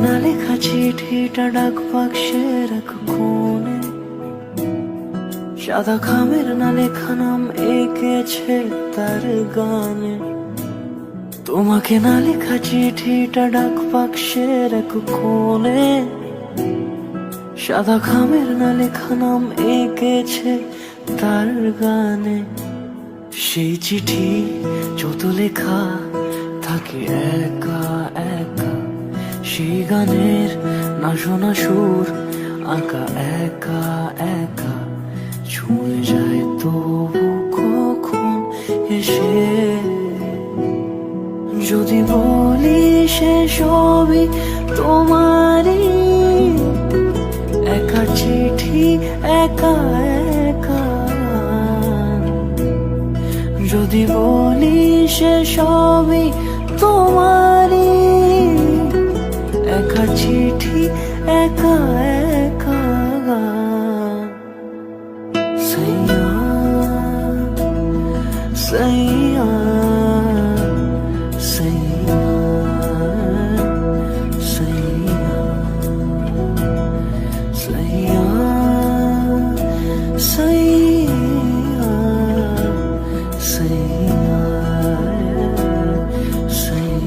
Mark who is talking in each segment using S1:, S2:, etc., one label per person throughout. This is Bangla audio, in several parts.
S1: না লেখা চিঠিটা ডাক বাক্সের এক কোণে, সাদা খামের না লেখা নাম এঁকেছে তার গানে। তোমাকে না লেখা চিঠিটা ডাক বাক্সের এক কোণে, সাদা খামের না লেখা নাম এঁকেছে তার গানে। সেই চিঠি যত লেখা থাকে একা একা, সেই গানের না শোনা সুর আঁকা একা একা, ছুঁয়ে যায় তবু কখন এসে। যদি বলি সে সবই তোমারই, একা চিঠি একা একা। যদি বলি সে সবই তোমারই, একা চিঠি একা একা। সাইয়া সাইয়া সাইয়া সাইয়া সাইয়া সাইয়া সাইয়া সাইয়া।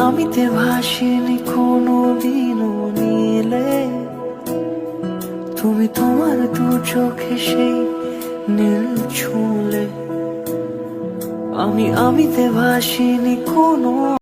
S1: আমিতে ভাসিনি কোনো দিনও নীলে, তুমি তোমার দু চোখে সেই নীল ছুঁলে। আমিতে ভাসিনি কোনো